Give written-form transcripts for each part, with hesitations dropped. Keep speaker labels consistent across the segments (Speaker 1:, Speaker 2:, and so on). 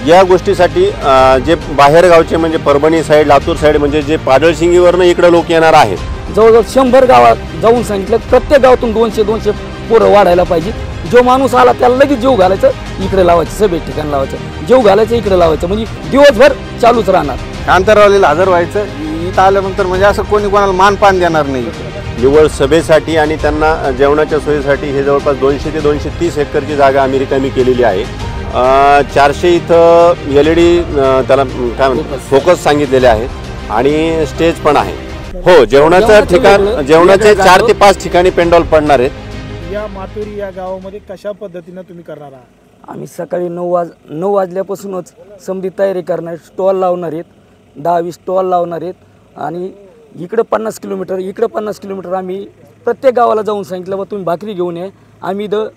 Speaker 1: या गोष्टीसाठी जे बाहेर गावचे म्हणजे परभणी साईड लातूर साईड म्हणजे जे पाडळशिंगीवरनं इकडे लोक येणार आहेत,
Speaker 2: जवळजवळ 100 गावात जाऊन सांगितलं प्रत्येक गावातून 200 पोरं वाढायला पाहिजे। जो माणूस आला त्याला लगेच जीव घालायचं, इकडे लावायचं, सभेत ठिकाण लावायचं, जीव घालायचं, इकडे लावायचं, म्हणजे दिवसभर चालूच राहणार।
Speaker 3: आंतरवालीला हजर व्हायचं, इथं आल्यानंतर म्हणजे असं कोणी कोणाला मानपान देणार नाही।
Speaker 1: निवळ सभेसाठी आणि त्यांना जेवणाच्या सोयीसाठी हे जवळपास 200 ते 230 एकरची जागा आम्ही रिकामी केलेली आहे। 400 इथं LED त्याला काय म्हणतात फोकस सांगितलेले आहेत आणि स्टेज पण आहे। हो, जेवणाचं ठिकाण, जेवणाचे 4 ते 5 ठिकाणी पेंडॉल पडणार आहेत।
Speaker 4: या मातुरी या गावामध्ये कशा पद्धतीने तुम्ही करणार आहात?
Speaker 2: आम्ही सकाळी 9 वाजल्यापासूनच समधी तयारी करणार, स्टॉल लावणार आहेत, 10-20 स्टॉल लावणार आहेत आणि इकडं 50 किलोमीटर, इकडं 50 किलोमीटर आम्ही प्रत्येक गावाला जाऊन सांगितलं बा तुम्ही भाकरी घेऊन या, आम्ही इथं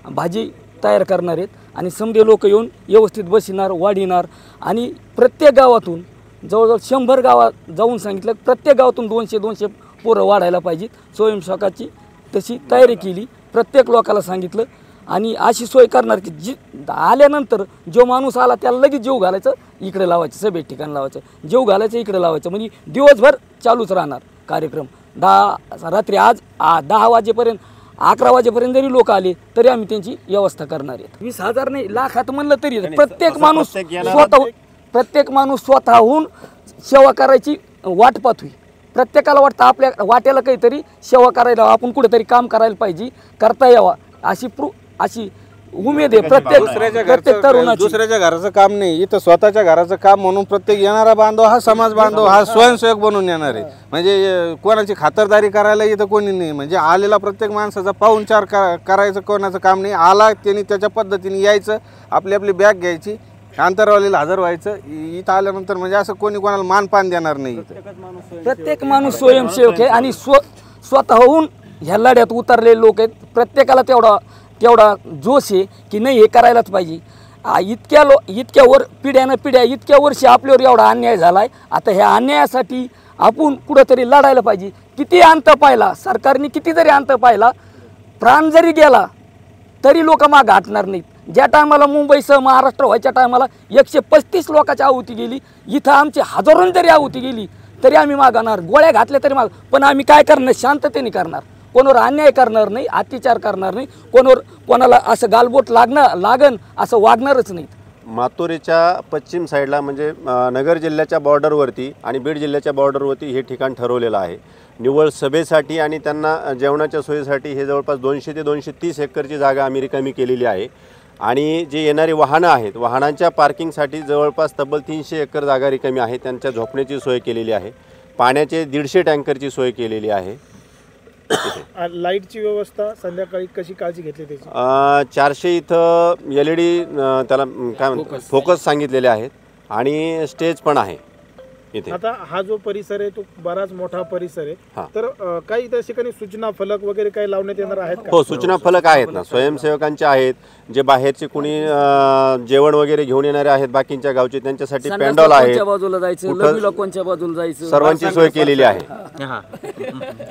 Speaker 2: भाजी तयार करणार आहेत आणि समधी लोक येऊन व्यवस्थित बसणार, वाढिणार आणि प्रत्येक गावातून जवळजवळ 100 गावात जाऊन सांगितलं प्रत्येक गावातून 200 पोरं वाढायला पाहिजेत। स्वयंसेवकाची तशी तयारी केली, प्रत्येक लोकाला सांगितलं आणि अशी सोय करणार की जी आल्यानंतर जो माणूस आला त्याला लगेच जीव घालायचं, इकडे लावायचं, सभेत ठिकाण लावायचं, जीव घालायचं, इकडे लावायचं, म्हणजे दिवसभर चालूच राहणार कार्यक्रम। रात्री आज 10 वाजेपर्यंत 11 वाजेपर्यंत जरी लोक आले तरी आम्ही त्यांची व्यवस्था करणार आहेत। 20,000 नाही, लाखात म्हणलं तरी प्रत्येक माणूस स्वतःहून सेवा करायची वाट पाहतोय। प्रत्येकाला वाटतं आपल्या वाट्याला काहीतरी सेवा करायला, आपण कुठेतरी काम करायला पाहिजे, करता यावा अशी उमेद आहे प्रत्येक तरुणाची।
Speaker 3: दुसऱ्याच्या घराचं काम नाही, इथं स्वतःच्या घराचं काम म्हणून प्रत्येक येणारा बांधव हा समाज बांधव, हा स्वयंसेवक बनून येणार आहे। म्हणजे कोणाची खातरदारी करायला इथं कोणी नाही, म्हणजे आलेला प्रत्येक माणसाचा पाहुणचार करायचं कोणाचं काम नाही। आला त्यांनी त्याच्या पद्धतीने यायचं, आपली आपली बॅग घ्यायची, आंतरवालीला हजर व्हायचं, इथं आल्यानंतर म्हणजे असं कोणी कोणाला मानपान देणार नाही।
Speaker 2: प्रत्येक माणूस स्वयंसेवक आहे आणि स्वतःहून ह्या लढ्यात उतरलेले लोक आहेत। प्रत्येकाला तेवढा जोश आहे की नाही हे करायलाच पाहिजे। इतक्यावर पिढ्या इतक्या वर्षी आपल्यावर एवढा अन्याय झाला आहे, आता ह्या अन्यायासाठी आपण कुठंतरी लढायला पाहिजे। किती अंत पाहिला सरकारने, किती जरी अंत पाहिला, प्राण जरी गेला तरी लोक मागं हटणार नाहीत। ज्या टायमाला मुंबईसह महाराष्ट्र व्हायच्या टायमाला 135 लोकांची आहुती गेली, इथं आमची हजारोंनी जरी आहुती गेली तरी आम्ही मागणार, गोळ्या घातल्या तरी पण आम्ही काय करणार, शांततेने करणार, कोणावर अन्याय करणार नाही, अत्याचार करणार नाही, कोणाला असं गालबोट लागन असं वागणारच नाही।
Speaker 1: मातुरीच्या पश्चिम साईडला म्हणजे नगर जिल्ह्याच्या बॉर्डरवरती आणि बीड जिल्ह्याच्या बॉर्डरवरती हे ठिकाण ठरवलेलं आहे। निव्वळ सभेसाठी आणि त्यांना जेवणाच्या सोयीसाठी हे जवळपास 200 ते 230 एकरची जागा आम्ही रिकामी केलेली आहे आणि जे येणारी वाहनं आहेत, वाहनांच्या पार्किंगसाठी जवळपास तब्बल 300 एकर जागा रिकामी आहे। त्यांच्या झोपण्याची सोय केलेली आहे, पाण्याचे 150 टँकरची सोय केलेली आहे।
Speaker 4: लाईटची व्यवस्था संध्याकाळी कशी काळजी घेतली त्याची?
Speaker 1: 400 इथं LED त्याला काय म्हणतात फोकस सांगितलेले आहेत आणि स्टेज पण आहे इथे।
Speaker 4: आता हा जो परिसर आहे तो बराच मोठा परिसर आहे, तर काही त्या ठिकाणी सूचना फलक वगैरे काही लावण्यात येणार आहेत का?
Speaker 1: हो, सूचना फलक आहेत ना, स्वयंसेवकांचे आहेत, जे बाहेरचे कुणी जेवण वगैरे घेऊन येणारे आहेत बाकींच्या गावचे त्यांच्यासाठी पेंडॉल आहे,
Speaker 2: बाजूला जायचं, कोणत्या बाजूला जायचं,
Speaker 1: सर्वांची सोय केलेली आहे।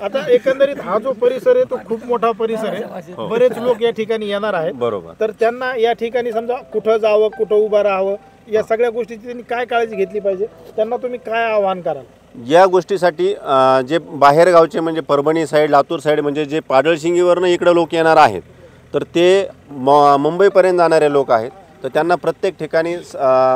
Speaker 4: आता एकंदरीत हा जो परिसर आहे तो खूप मोठा परिसर आहे, बरेच लोक या ठिकाणी येणार आहेत,
Speaker 1: बरोबर।
Speaker 4: तर त्यांना या ठिकाणी समजा कुठं जावं, कुठं उभं राहावं, या सगळ्या गोष्टीची त्यांनी काय काळजी घेतली पाहिजे, त्यांना तुम्ही काय आवाहन कराल?
Speaker 1: या गोष्टीसाठी जे बाहेर गावचे म्हणजे परभणी साईड लातूर साईड म्हणजे जे पाडळशिंगीवरनं इकडे लोक येणार आहेत, तर ते मुंबईपर्यंत जाणारे लोक आहेत, तर त्यांना प्रत्येक ठिकाणी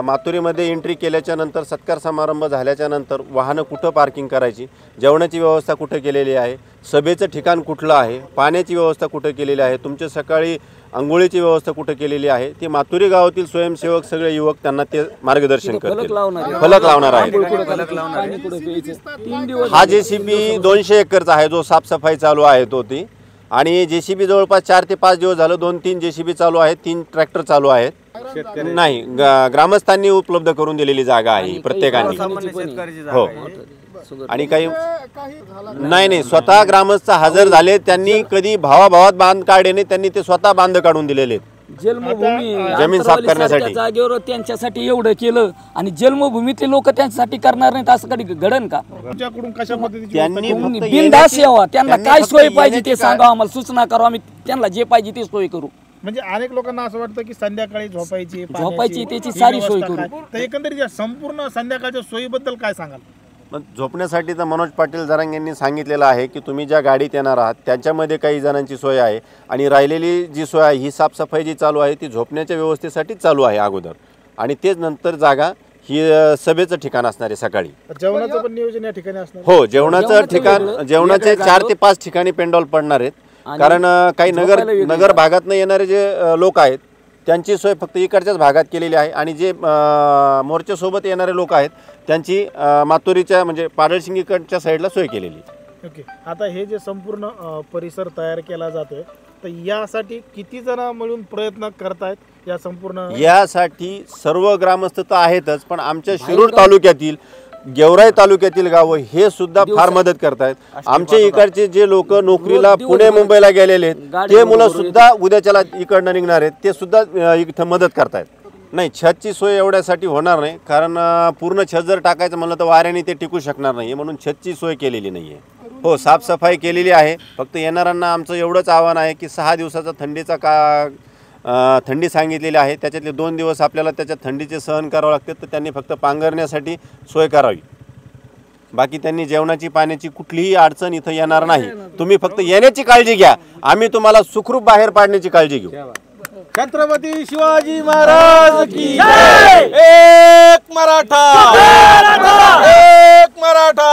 Speaker 1: मातुरीमध्ये एंट्री केल्याच्या नंतर सत्कार समारंभ झाल्याच्या नंतर वाहनं कुठं पार्किंग करायची, जेवणाची व्यवस्था कुठं केलेली आहे, सभेचं ठिकाण कुठलं आहे, पाण्याची व्यवस्था कुठं केलेली आहे, तुमच्या सकाळी अंघोळीची व्यवस्था कुठं केलेली आहे, ते मातुरी गावातील स्वयंसेवक सगळे युवक त्यांना ते मार्गदर्शन करतील, फलक लावणार आहेत। हा JCB 200 एकरचा आहे जो साफसफाई चालू आहे तो ती, आणि JCB जवळपास 4 ते 5 दिवस झालं 2-3 JCB चालू आहेत, 3 ट्रॅक्टर चालू आहेत। नाही, ग्रामस्थांनी उपलब्ध करून दिलेली जागा आहे प्रत्येकाने। हो, आणि काही नाही, स्वतः ग्रामस्थ हजर झाले, त्यांनी कधी भावाभावात बांध काढले नाही, त्यांनी ते स्वतः बांध काढून दिलेले जमीन साफ करण्यासाठी।
Speaker 2: जागेवर त्यांच्यासाठी एवढं केलं आणि जन्मभूमीतले लोक त्यांच्यासाठी करणार नाहीत असं कधी घडन का?
Speaker 4: तुमच्याकडून कशा पद्धतीने
Speaker 1: त्यांनी
Speaker 2: बिनधास्त यावं, त्यांना काय सोय पाहिजे ते सांगा, आम्हाला सूचना करू, आम्ही त्यांना जे पाहिजे ते सोय करू।
Speaker 4: म्हणजे अनेक लोकांना असं वाटतं की संध्याकाळी झोपायची
Speaker 2: त्याची सारी सोय करू.
Speaker 4: तर एकंदरीत या संपूर्ण संध्याकाळच्या सोयीबद्दल काय सांगाल?
Speaker 1: मग झोपण्यासाठी तर मनोज पाटील जरांगे यांनी सांगितलेलं आहे की तुम्ही ज्या गाडीत येणार आहात त्यांच्यामध्ये काही जणांची सोय आहे आणि राहिलेली जी सोय आहे ही साफसफाई जी चालू आहे ती झोपण्याच्या व्यवस्थेसाठी चालू आहे अगोदर, आणि तेच नंतर जागा ही सभेचं ठिकाण असणार आहे सकाळी.
Speaker 4: जेवणाचं पण नियोजन या ठिकाणी असणार?
Speaker 1: हो, जेवणाचं ठिकाण, जेवणाचे 4 ते 5 ठिकाणी पेंडॉल पडणार आहेत. कारण काही नगर भागातनं येणारे जे लोक आहेत त्यांची सोय फक्त इकडच्याच भागात केलेली आहे, आणि जे मोर्चासोबत येणारे लोक आहेत त्यांची मातोरीच्या म्हणजे पाडळशिंगीकडच्या साईडला सोय केलेली.
Speaker 4: ओके, आता हे जे संपूर्ण परिसर तयार केला जातोय तर यासाठी किती जण मिळून प्रयत्न करतायत या संपूर्ण?
Speaker 1: यासाठी सर्व ग्रामस्थ तर आहेतच, पण आमच्या शिरूर तालुक्यातील, गेवराई तालुक्यातील गावं हे सुद्धा फार मदत करतायत. आमच्या इकडचे जे लोक नोकरीला पुणे मुंबईला गेलेले आहेत ते मुलं सुद्धा उद्याच्याला इकडनं निघणार आहेत, ते सुद्धा इथं मदत करतायत. नाही, छतची सोय एवढ्यासाठी होणार नाही, कारण पूर्ण छत जर टाकायचं म्हणलं तर वाऱ्याने ते टिकू शकणार नाही, म्हणून छतची सोय केलेली नाही आहे. हो, साफसफाई केलेली आहे. फक्त येणाऱ्यांना आमचं एवढंच आव्हान आहे की 6 दिवसाचा थंडी सांगितलेली आहे, त्याच्यातले 2 दिवस आपल्याला त्याच्यात थंडीचे सहन करावं लागते, तर त्यांनी फक्त पांघरण्यासाठी सोय करावी. बाकी त्यांनी जेवणाची पाण्याची कुठलीही अडचण इथं येणार नाही. तुम्ही फक्त येण्याची काळजी घ्या, आम्ही तुम्हाला सुखरूप बाहेर पाडण्याची काळजी घेऊ.
Speaker 3: छत्रपती शिवाजी महाराज की जय. एक मराठा, एक मराठा.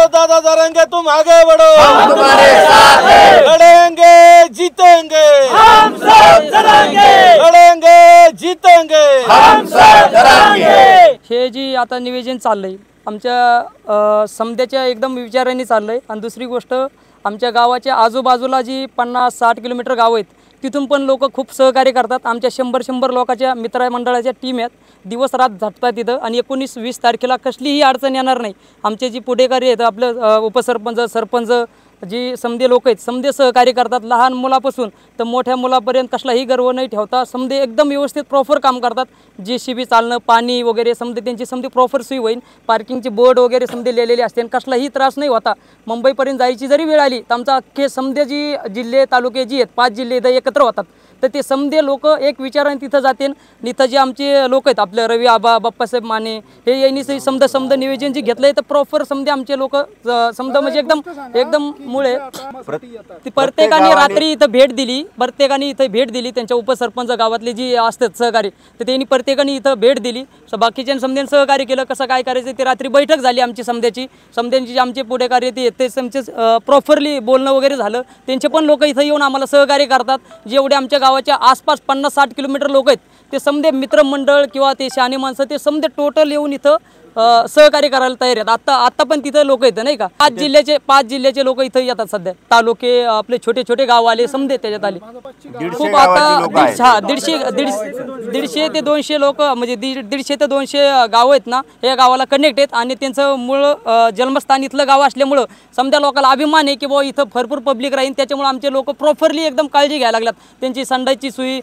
Speaker 3: दादा जरांगे तुम आगे बढ़ो, हम तुम्हारे साथ हैं. लड़ेंगे जीतेंगे, हम सब लड़ेंगे. लड़ेंगे जीतेंगे, हम सब लड़ेंगे.
Speaker 5: हे जी आता नियोजन चाललंय आमच्या समध्याच्या एकदम विचारांनी चाललंय. आणि दुसरी गोष्ट, आमच्या गावाच्या आजूबाजूला जी 50-60 किलोमीटर गाव आहेत तिथून पण लोक खूप सहकार्य करतात. आमच्या 100 लोकांच्या मित्रमंडळाच्या टीम आहेत, दिवस रात झटतात तिथं, आणि 19-20 तारखेला कसलीही अडचण येणार नाही. आमचे जी पुढेकारी आहेत, आपलं उपसरपंच, सरपंच, जी समधे लोक आहेत, समधे सहकार्य करतात. लहान मुलापासून तर मोठ्या मुलापर्यंत कसलाही गर्व नाही ठेवता समधे एकदम व्यवस्थित प्रॉपर काम करतात. JCB चालणं, पाणी वगैरे समधे त्यांची समधी प्रॉपर सोय होईल. पार्किंगचे बोर्ड वगैरे समधे लिहिलेले असते, कसलाही त्रास नाही होता. मुंबईपर्यंत जायची जरी वेळ आली तर आमचा अख्खे समधे जी जिल्हे तालुके जी आहेत 5 जिल्हे इथं एकत्र होतात, तर ते समधे लोक एक विचाराने तिथं जाते. तिथं जे आमचे लोक आहेत, आपले रवी आबा, बाप्पासाहेब माने, हे यांनी समजा नियोजन जे घेतलंय तर प्रॉपर समधे आमचे लोक समजा म्हणजे एकदम मुळे प्रत्येकाने रात्री इथं भेट दिली. त्यांच्या उपसरपंच गावातले जी असतात सहकारी, तर त्यांनी प्रत्येकाने इथं भेट दिली. बाकीच्या समध्याने सहकार्य केलं. कसं काय करायचं ते रात्री बैठक झाली आमची समध्यांची आमचे पुढेकारी ते त्यांचे प्रॉपरली बोलणं वगैरे झालं. त्यांचे पण लोक इथं येऊन आम्हाला सहकार्य करतात. जेवढे आमच्या गावाच्या आसपास 50-60 किलोमीटर लोक आहेत ते समधे मित्रमंडळ किंवा ते शहाणे माणसं ते समधे टोटल येऊन इथं सहकार्य करायला तयार आहेत. आता पण तिथं लोक येतं नाही का, 5 जिल्ह्याचे लोक इथं येतात. सध्या तालुके आपले छोटे लोक आले समधे त्याच्यात आले खूप. आता 150 ते 200 लोक म्हणजे 150 ते 200 गाव आहेत ना, या गावाला कनेक्ट आहेत. आणि त्यांचं मूळ जन्मस्थान इथलं गाव असल्यामुळं समजा लोकांना अभिमान आहे की बाबा इथं भरपूर पब्लिक राहील. त्याच्यामुळे आमचे लोक प्रॉपरली एकदम काळजी घ्यायला लागल्यात. त्यांची संडासची सोयी,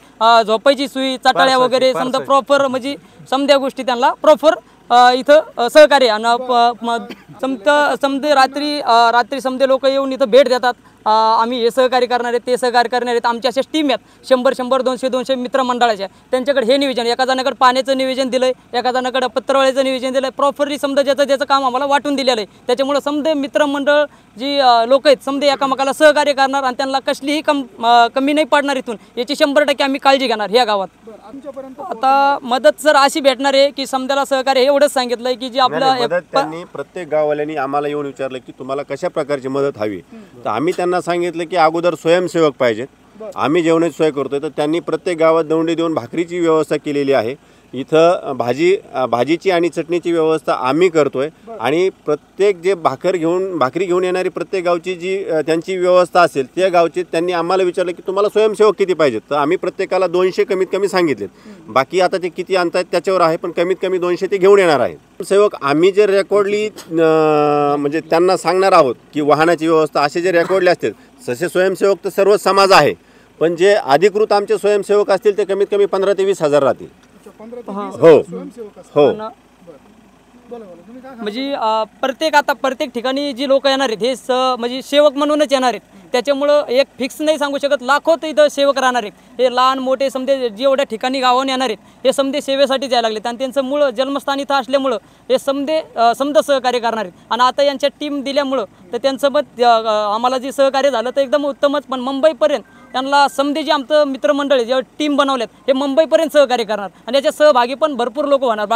Speaker 5: झोपायची सोयी, चटाळ्या वगैरे समजा प्रॉपर म्हणजे समध्या गोष्टी त्यांना प्रॉपर इथं सहकार्य. आणि समजे रात्री समजे लोक येऊन इथं भेट देतात. आम्ही हे सहकार्य करणार आहेत, ते सहकार्य करणार आहेत. आमच्या अशा टीम आहेत 100, 200 मित्रमंडळाच्या. त्यांच्याकडे हे नियोजन, एका जणाकडे पाण्याचं नियोजन दिलंय, एका जणाकडे पत्रवाळीचं नियोजन दिलंय. प्रॉपरली समजा ज्याचं काम आम्हाला वाटून दिलेलं आहे. त्याच्यामुळे समजे मित्रमंडळ जी लोक आहेत समजे एकामेकाला सहकार्य करणार आणि त्यांना कसलीही कमी नाही पडणार. इथून याची 100% आम्ही काळजी घेणार ह्या गावात. आता मदत सर अशी भेटणार आहे की समजाला सहकार्य एवढंच सांगितलंय की जे आपलं
Speaker 1: त्यांनी प्रत्येक गाववाल्यांनी आम्हाला येऊन विचारलं की तुम्हाला कशा प्रकारची मदत हवी, तर आम्ही त्यांना सांगितलं की अगोदर स्वयंसेवक पाहिजेत, आम्ही जेवणाची सोय करतोय. तर त्यांनी प्रत्येक गावात दौंडी देऊन भाकरीची व्यवस्था केलेली आहे. इथं भाजीची आणि चटणीची व्यवस्था आम्ही करतोय. आणि प्रत्येक जे भाकरी घेऊन येणारी प्रत्येक गावची जी त्यांची व्यवस्था असेल त्या गावची त्यांनी आम्हाला विचारलं की तुम्हाला स्वयंसेवक किती पाहिजेत, तर आम्ही प्रत्येकाला 200 कमीत कमी सांगितलेत. बाकी आता ते किती आणतायत त्याच्यावर आहे, पण कमीत कमी 200 ते घेऊन येणार आहेत. सेवक आम्ही जे रेकॉर्डली म्हणजे त्यांना सांगणार आहोत की वाहनाची व्यवस्था असे जे रेकॉर्डले असतील, तसे स्वयंसेवक तर सर्व समाज आहे, पण जे अधिकृत आमचे स्वयंसेवक असतील ते कमीत कमी 15 ते 20 हजार राहतील. हो.
Speaker 5: म्हणजे प्रत्येक ठिकाणी जी लोक येणार आहेत हे म्हणजे सेवक म्हणूनच येणार आहेत. त्याच्यामुळं एक फिक्स नाही सांगू शकत, लाखो तर इथं सेवक राहणार आहेत. हे लहान मोठे समजे जेवढ्या ठिकाणी गावाने येणार आहेत हे समजे सेवेसाठीच यायला लागलेत आणि त्यांचं मूळ जन्मस्थान इथं असल्यामुळं हे समजा सहकार्य करणार आहेत. आणि आता यांच्या टीम दिल्यामुळं तर त्यांचं मत आम्हाला जे सहकार्य झालं तर एकदम उत्तमच. पण मुंबईपर्यंत त्यांना समजे जे आमचं मित्रमंडळ आहे जे टीम बनवल्यात हे मुंबईपर्यंत सहकार्य करणार आणि याच्यात सहभागी पण भरपूर लोक होणार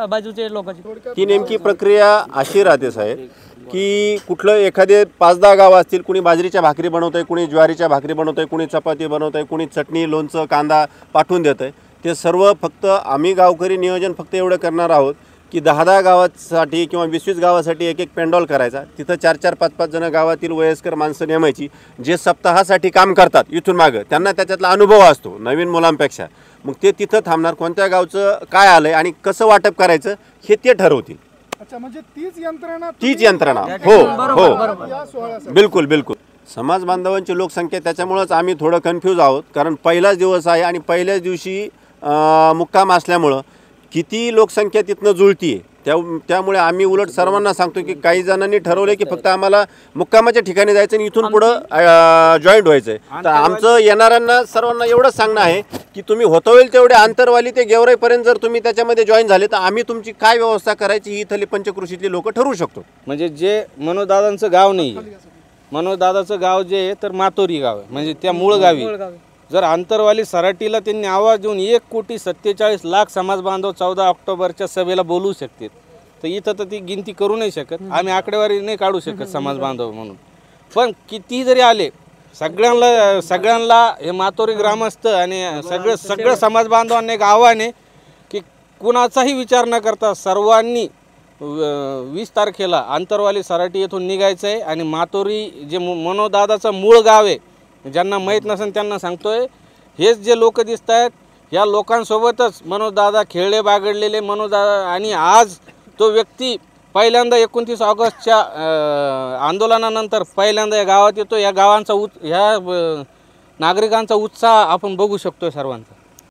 Speaker 5: बाजूचे लोकांचे.
Speaker 1: ही नेमकी प्रक्रिया अशी राहते साहेब की कुठलं एखादे 5-10 गावं असतील, कुणी बाजरीच्या भाकरी बनवत आहे, कुणी ज्वारीच्या भाकरी बनवत आहे, कुणी चपाती बनवत आहे, कुणी चटणी लोणचं कांदा पाठवून देत आहे. ते सर्व फक्त आम्ही गावकरी नियोजन फक्त एवढं करणार आहोत की 10-10 गावासाठी किंवा 20-20 गावासाठी एक पेंडॉल करायचा. तिथं 4-4, 5-5 जण गावातील वयस्कर माणसं नेमायची जे सप्ताहासाठी काम करतात इथून मागं. त्यांना त्याच्यातला अनुभव असतो नवीन मुलांपेक्षा. मग ते तिथं थांबणार, कोणत्या गावचं काय आलं आहे आणि कसं वाटप करायचं हे ते ठरवतील.
Speaker 4: अच्छा, म्हणजे तीच
Speaker 1: यंत्रणा हो हो बिलकुल बिलकुल. समाज बांधवांची लोकसंख्या त्याच्यामुळंच आम्ही थोडं कन्फ्यूज आहोत, कारण पहिलाच दिवस आहे आणि पहिल्याच दिवशी मुक्काम असल्यामुळं किती लोकसंख्या तिथनं जुळती आहे. त्यामुळे आम्ही उलट सर्वांना सांगतो की काही जणांनी ठरवलं की फक्त आम्हाला मुक्कामाच्या ठिकाणी जायचं आणि इथून पुढं जॉईंट व्हायचं आहे. तर आमचं येणाऱ्यांना सर्वांना एवढंच सांगणं आहे की तुम्ही होता होईल तेवढे आंतरवाली ते गेवराईपर्यंत जर तुम्ही त्याच्यामध्ये जॉईन झाले तर आम्ही तुमची काय व्यवस्था करायची ही इथली पंचकृषीतली लोक ठरवू शकतो.
Speaker 3: म्हणजे जे मनोजदादांचं गाव नाही आहे, मनोजदादाचं गाव जे आहे तर मातोरी गाव आहे, म्हणजे त्या मूळ गावी जर आंतरवाली सराटीला त्यांनी आवाज देऊन 1,47,00,000 समाज बांधव 14 ऑक्टोबरच्या सभेला बोलवू शकतात, तर इथं तर ती गिनती करू नाही शकत. आम्ही आकडेवारी नाही काढू शकत समाज बांधव म्हणून. पण किती जरी आले सगळ्यांना हे मातोरी ग्रामस्थ आणि सगळं समाज बांधवांना एक आव्हान आहे की कुणाचाही विचार न करता सर्वांनी 20 तारखेला आंतरवाली सराटी येथून निघायचं आहे. आणि मातोरी जे मनोजदादाचं मूळ गाव आहे, ज्यांना माहीत नसेल त्यांना सांगतोय, हेच जे लोक दिसत आहेत या लोकांसोबतच मनोजदादा खेळले बागडलेले मनोजदादा. आणि आज तो व्यक्ती पहिल्यांदा 29 ऑगस्टच्या आंदोलनानंतर पहिल्यांदा या गावात येतो. या गावांचा ह्या नागरिकांचा उत्साह आपण बघू शकतो सर्वांचा.